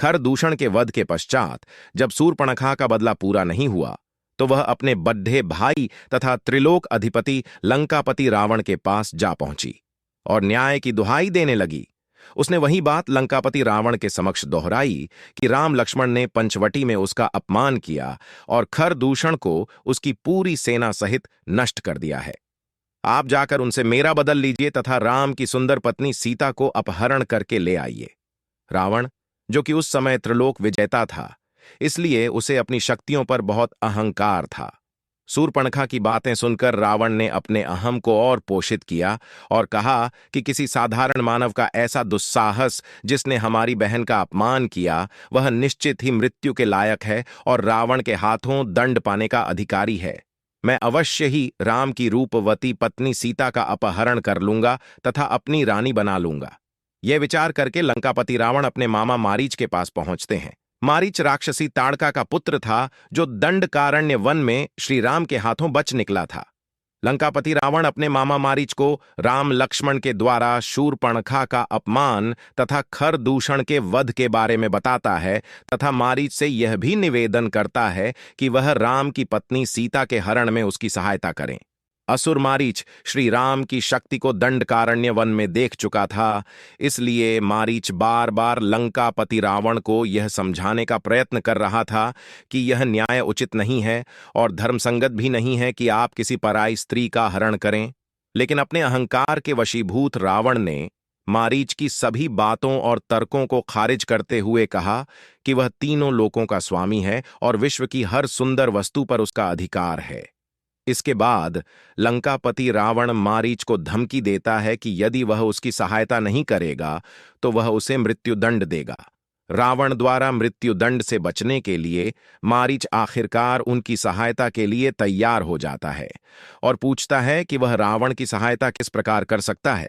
खरदूषण के वध के पश्चात जब शूर्पणखा का बदला पूरा नहीं हुआ तो वह अपने बड्ढे भाई तथा त्रिलोक अधिपति लंकापति रावण के पास जा पहुंची और न्याय की दुहाई देने लगी। उसने वही बात लंकापति रावण के समक्ष दोहराई कि राम लक्ष्मण ने पंचवटी में उसका अपमान किया और खरदूषण को उसकी पूरी सेना सहित नष्ट कर दिया है। आप जाकर उनसे मेरा बदल लीजिए तथा राम की सुंदर पत्नी सीता को अपहरण करके ले आइए। रावण, जो कि उस समय त्रिलोक विजेता था, इसलिए उसे अपनी शक्तियों पर बहुत अहंकार था। शूर्पणखा की बातें सुनकर रावण ने अपने अहम को और पोषित किया और कहा कि किसी साधारण मानव का ऐसा दुस्साहस जिसने हमारी बहन का अपमान किया, वह निश्चित ही मृत्यु के लायक है और रावण के हाथों दंड पाने का अधिकारी है। मैं अवश्य ही राम की रूपवती पत्नी सीता का अपहरण कर लूंगा तथा अपनी रानी बना लूंगा। यह विचार करके लंकापति रावण अपने मामा मारीच के पास पहुंचते हैं। मारीच राक्षसी ताड़का का पुत्र था, जो दंडकारण्य वन में श्री राम के हाथों बच निकला था। लंकापति रावण अपने मामा मारीच को राम लक्ष्मण के द्वारा शूर्पणखा का अपमान तथा खरदूषण के वध के बारे में बताता है तथा मारीच से यह भी निवेदन करता है कि वह राम की पत्नी सीता के हरण में उसकी सहायता करें। असुर मारीच श्री राम की शक्ति को दंडकारण्य वन में देख चुका था, इसलिए मारीच बार बार लंकापति रावण को यह समझाने का प्रयत्न कर रहा था कि यह न्याय उचित नहीं है और धर्मसंगत भी नहीं है कि आप किसी पराई स्त्री का हरण करें। लेकिन अपने अहंकार के वशीभूत रावण ने मारीच की सभी बातों और तर्कों को खारिज करते हुए कहा कि वह तीनों लोकों का स्वामी है और विश्व की हर सुंदर वस्तु पर उसका अधिकार है। इसके बाद लंकापति रावण मारीच को धमकी देता है कि यदि वह उसकी सहायता नहीं करेगा तो वह उसे मृत्युदंड देगा। रावण द्वारा मृत्युदंड से बचने के लिए मारीच आखिरकार उनकी सहायता के लिए तैयार हो जाता है और पूछता है कि वह रावण की सहायता किस प्रकार कर सकता है।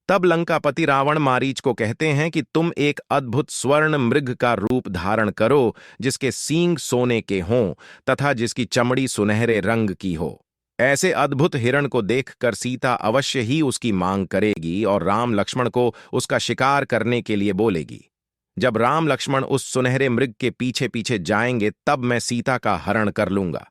तब लंकापति रावण मारीच को कहते हैं कि तुम एक अद्भुत स्वर्ण मृग का रूप धारण करो, जिसके सींग सोने के हों तथा जिसकी चमड़ी सुनहरे रंग की हो। ऐसे अद्भुत हिरण को देखकर सीता अवश्य ही उसकी मांग करेगी और राम लक्ष्मण को उसका शिकार करने के लिए बोलेगी। जब राम लक्ष्मण उस सुनहरे मृग के पीछे पीछे जाएंगे तब मैं सीता का हरण कर लूंगा।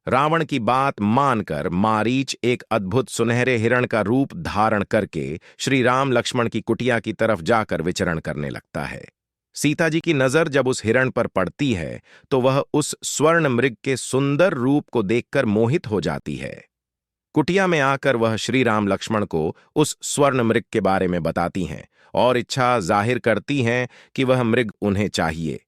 रावण की बात मानकर मारीच एक अद्भुत सुनहरे हिरण का रूप धारण करके श्री राम लक्ष्मण की कुटिया की तरफ जाकर विचरण करने लगता है। सीता जी की नजर जब उस हिरण पर पड़ती है तो वह उस स्वर्ण मृग के सुंदर रूप को देखकर मोहित हो जाती है। कुटिया में आकर वह श्री राम लक्ष्मण को उस स्वर्ण मृग के बारे में बताती हैं और इच्छा जाहिर करती हैं कि वह मृग उन्हें चाहिए।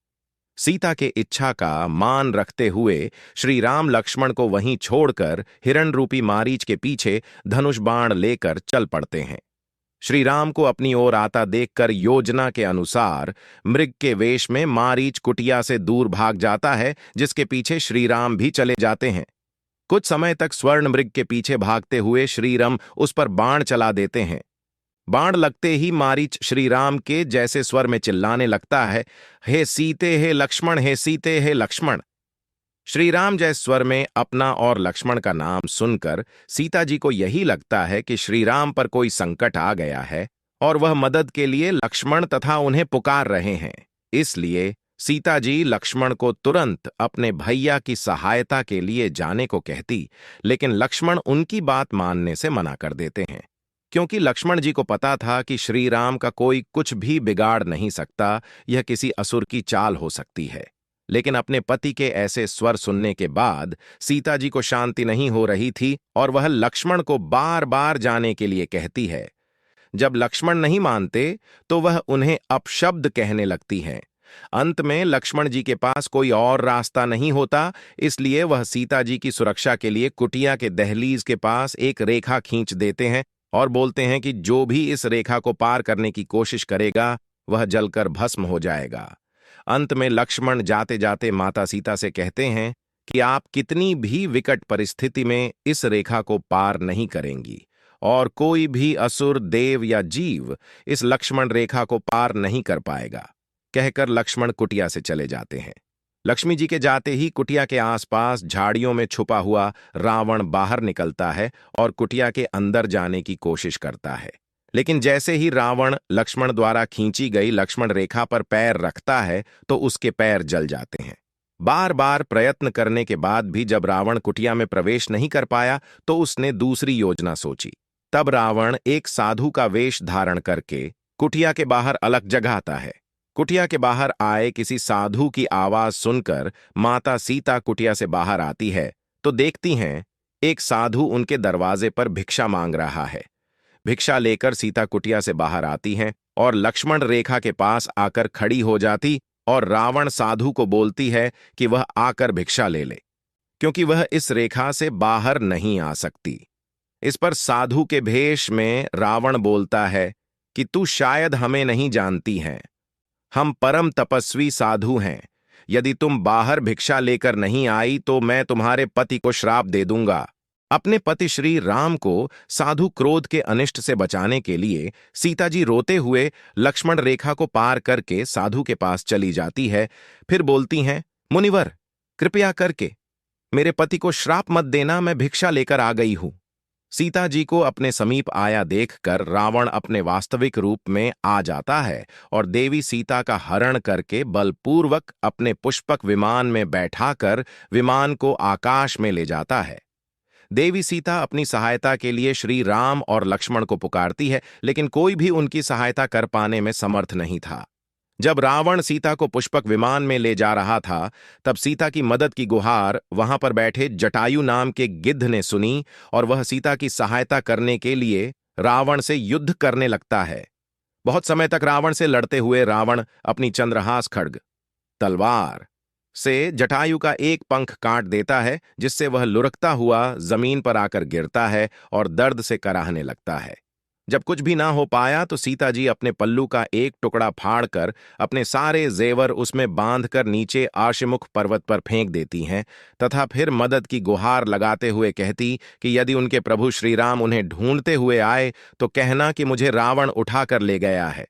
सीता के इच्छा का मान रखते हुए श्री राम लक्ष्मण को वहीं छोड़कर हिरण रूपी मारीच के पीछे धनुष बाण लेकर चल पड़ते हैं। श्री राम को अपनी ओर आता देखकर योजना के अनुसार मृग के वेश में मारीच कुटिया से दूर भाग जाता है, जिसके पीछे श्री राम भी चले जाते हैं। कुछ समय तक स्वर्ण मृग के पीछे भागते हुए श्री राम उस पर बाण चला देते हैं। बाण लगते ही मारीच श्री राम के जैसे स्वर में चिल्लाने लगता है, हे सीते हे लक्ष्मण, हे सीते हे लक्ष्मण। श्री राम जय स्वर में अपना और लक्ष्मण का नाम सुनकर सीता जी को यही लगता है कि श्री राम पर कोई संकट आ गया है और वह मदद के लिए लक्ष्मण तथा उन्हें पुकार रहे हैं। इसलिए सीता जी लक्ष्मण को तुरंत अपने भैया की सहायता के लिए जाने को कहती, लेकिन लक्ष्मण उनकी बात मानने से मना कर देते हैं, क्योंकि लक्ष्मण जी को पता था कि श्री राम का कोई कुछ भी बिगाड़ नहीं सकता, यह किसी असुर की चाल हो सकती है। लेकिन अपने पति के ऐसे स्वर सुनने के बाद सीता जी को शांति नहीं हो रही थी और वह लक्ष्मण को बार बार जाने के लिए कहती है। जब लक्ष्मण नहीं मानते तो वह उन्हें अपशब्द कहने लगती हैं। अंत में लक्ष्मण जी के पास कोई और रास्ता नहीं होता, इसलिए वह सीता जी की सुरक्षा के लिए कुटिया के दहलीज के पास एक रेखा खींच देते हैं और बोलते हैं कि जो भी इस रेखा को पार करने की कोशिश करेगा वह जलकर भस्म हो जाएगा। अंत में लक्ष्मण जाते जाते माता सीता से कहते हैं कि आप कितनी भी विकट परिस्थिति में इस रेखा को पार नहीं करेंगी और कोई भी असुर, देव या जीव इस लक्ष्मण रेखा को पार नहीं कर पाएगा। कहकर लक्ष्मण कुटिया से चले जाते हैं। लक्ष्मी जी के जाते ही कुटिया के आसपास झाड़ियों में छुपा हुआ रावण बाहर निकलता है और कुटिया के अंदर जाने की कोशिश करता है। लेकिन जैसे ही रावण लक्ष्मण द्वारा खींची गई लक्ष्मण रेखा पर पैर रखता है तो उसके पैर जल जाते हैं। बार बार प्रयत्न करने के बाद भी जब रावण कुटिया में प्रवेश नहीं कर पाया तो उसने दूसरी योजना सोची। तब रावण एक साधु का वेश धारण करके कुटिया के बाहर अलग जगाता है। कुटिया के बाहर आए किसी साधु की आवाज सुनकर माता सीता कुटिया से बाहर आती है तो देखती हैं एक साधु उनके दरवाजे पर भिक्षा मांग रहा है। भिक्षा लेकर सीता कुटिया से बाहर आती हैं और लक्ष्मण रेखा के पास आकर खड़ी हो जाती और रावण साधु को बोलती है कि वह आकर भिक्षा ले ले, क्योंकि वह इस रेखा से बाहर नहीं आ सकती। इस पर साधु के भेष में रावण बोलता है कि तू शायद हमें नहीं जानती है, हम परम तपस्वी साधु हैं। यदि तुम बाहर भिक्षा लेकर नहीं आई तो मैं तुम्हारे पति को श्राप दे दूंगा। अपने पति श्री राम को साधु क्रोध के अनिष्ट से बचाने के लिए सीता जी रोते हुए लक्ष्मण रेखा को पार करके साधु के पास चली जाती है। फिर बोलती हैं, मुनिवर कृपया करके मेरे पति को श्राप मत देना, मैं भिक्षा लेकर आ गई हूं। सीता जी को अपने समीप आया देखकर रावण अपने वास्तविक रूप में आ जाता है और देवी सीता का हरण करके बलपूर्वक अपने पुष्पक विमान में बैठाकर विमान को आकाश में ले जाता है। देवी सीता अपनी सहायता के लिए श्री राम और लक्ष्मण को पुकारती है, लेकिन कोई भी उनकी सहायता कर पाने में समर्थ नहीं था। जब रावण सीता को पुष्पक विमान में ले जा रहा था तब सीता की मदद की गुहार वहां पर बैठे जटायु नाम के गिद्ध ने सुनी और वह सीता की सहायता करने के लिए रावण से युद्ध करने लगता है। बहुत समय तक रावण से लड़ते हुए रावण अपनी चंद्रहास खड्ग तलवार से जटायु का एक पंख काट देता है, जिससे वह लुढ़कता हुआ जमीन पर आकर गिरता है और दर्द से कराहने लगता है। जब कुछ भी ना हो पाया तो सीता जी अपने पल्लू का एक टुकड़ा फाड़कर अपने सारे जेवर उसमें बांधकर नीचे आशिमुख पर्वत पर फेंक देती हैं तथा फिर मदद की गुहार लगाते हुए कहती कि यदि उनके प्रभु श्रीराम उन्हें ढूंढते हुए आए तो कहना कि मुझे रावण उठाकर ले गया है।